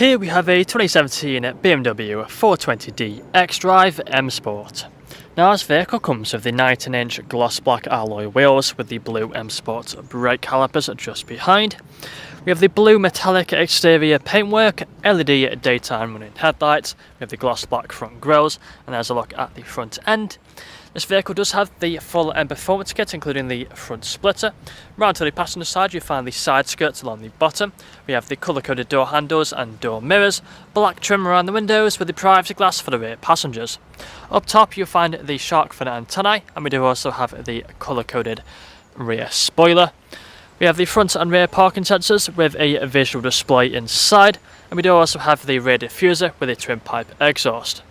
Here we have a 2017 BMW 420d XDRIVE M Sport. Now this vehicle comes with the 19-inch gloss black alloy wheels with the blue M Sport brake calipers just behind. We have the blue metallic exterior paintwork, LED daytime running headlights, we have the gloss black front grills, and there's a look at the front end. This vehicle does have the full M performance kit, including the front splitter. Round to the passenger side, you find the side skirts along the bottom. We have the colour-coded door handles and door mirrors, black trim around the windows with the privacy glass for the rear passengers. Up top, you'll find the shark fin antennae, and we do also have the colour-coded rear spoiler. We have the front and rear parking sensors with a visual display inside, and we do also have the rear diffuser with a twin pipe exhaust.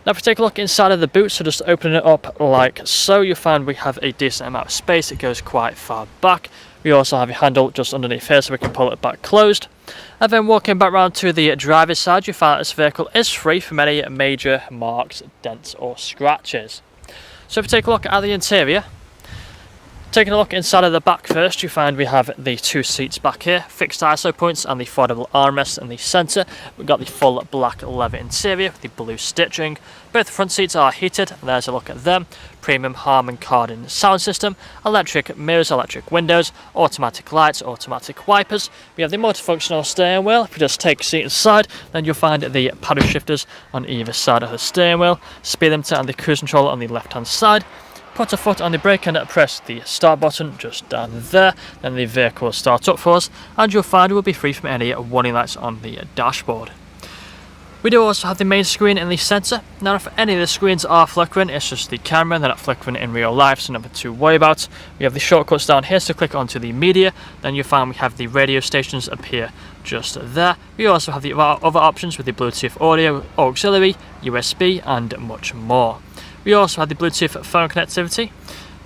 Now if we take a look inside of the boot, so just opening it up like so, you'll find we have a decent amount of space. It goes quite far back. We also have a handle just underneath here so we can pull it back closed. And then walking back round to the driver's side, you find this vehicle is free from any major marks, dents or scratches. So if we take a look at the interior, taking a look inside of the back first, you find we have the two seats back here, fixed ISO points and the foldable armrest in the centre. We've got the full black leather interior with the blue stitching. Both the front seats are heated, and there's a look at them. Premium Harman Kardon sound system, electric mirrors, electric windows, automatic lights, automatic wipers. We have the multifunctional steering wheel. If you just take a seat inside, then you'll find the paddle shifters on either side of the steering wheel, speed limiter and the cruise control on the left hand side. Put a foot on the brake and press the start button just down there, then the vehicle will start up for us, and you'll find it will be free from any warning lights on the dashboard. We do also have the main screen in the centre. Now if any of the screens are flickering, it's just the camera, they're not flickering in real life, so nothing to worry about. We have the shortcuts down here, so click onto the media, then you'll find we have the radio stations appear just there. We also have the other options with the Bluetooth audio, auxiliary, USB and much more. We also have the Bluetooth phone connectivity.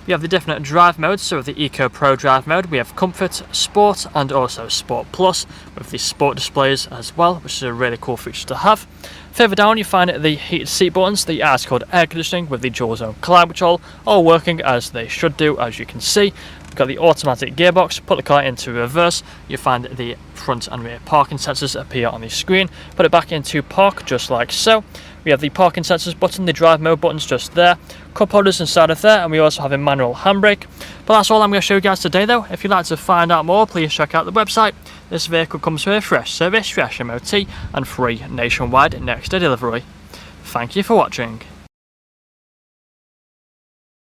We have the different drive modes, so with the Eco Pro drive mode, we have Comfort, Sport and also Sport Plus with the Sport displays as well, which is a really cool feature to have. Further down you find the heated seat buttons, the ice-cold air conditioning with the dual zone climate control, all working as they should do, as you can see. We've got the automatic gearbox, put the car into reverse, you find the front and rear parking sensors appear on the screen, put it back into park just like so. We have the parking sensors button, the drive mode buttons just there, cup holders inside of there, and we also have a manual handbrake. But that's all I'm going to show you guys today though. If you'd like to find out more, please check out the website. This vehicle comes with a fresh service, fresh MOT and free nationwide next day delivery. Thank you for watching.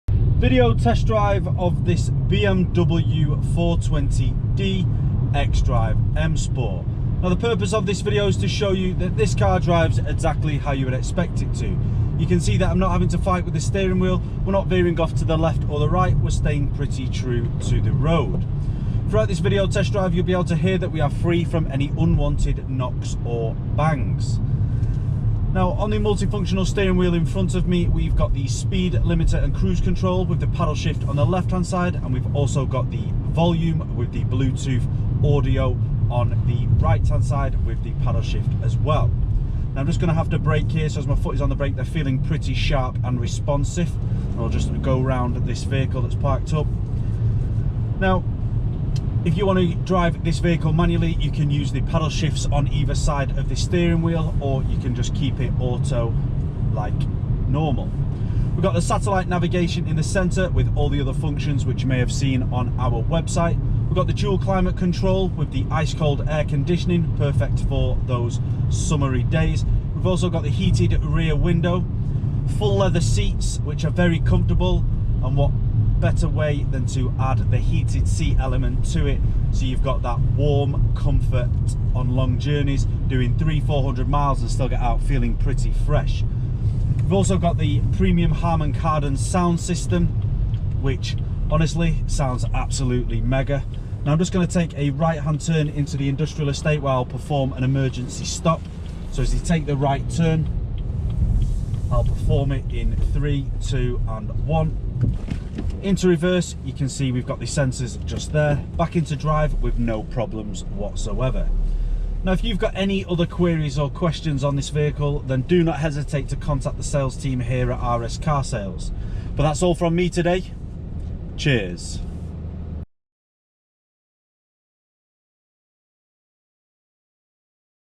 Video test drive of this BMW 420d XDRIVE M Sport. Now the purpose of this video is to show you that this car drives exactly how you would expect it to. You can see that I'm not having to fight with the steering wheel, we're not veering off to the left or the right, we're staying pretty true to the road. Throughout this video test drive you'll be able to hear that we are free from any unwanted knocks or bangs. Now on the multifunctional steering wheel in front of me, we've got the speed limiter and cruise control with the paddle shift on the left hand side, and we've also got the volume with the Bluetooth audio on the right hand side with the paddle shift as well. Now I'm just going to have to brake here, so as my foot is on the brake they're feeling pretty sharp and responsive. I'll just go around this vehicle that's parked up. Now if you want to drive this vehicle manually, you can use the paddle shifts on either side of the steering wheel, or you can just keep it auto like normal. We've got the satellite navigation in the centre with all the other functions which you may have seen on our website. We've got the dual climate control with the ice cold air conditioning, perfect for those summery days. We've also got the heated rear window, full leather seats which are very comfortable, and what better way than to add the heated seat element to it, so you've got that warm comfort on long journeys, doing 300-400 miles and still get out feeling pretty fresh. We've also got the premium Harman Kardon sound system, which honestly sounds absolutely mega. Now I'm just going to take a right hand turn into the industrial estate where I'll perform an emergency stop. So as you take the right turn, I'll perform it in 3, 2 and 1. Into reverse, you can see we've got the sensors just there. Back into drive with no problems whatsoever. Now if you've got any other queries or questions on this vehicle, then do not hesitate to contact the sales team here at RS Car Sales. But that's all from me today. Cheers.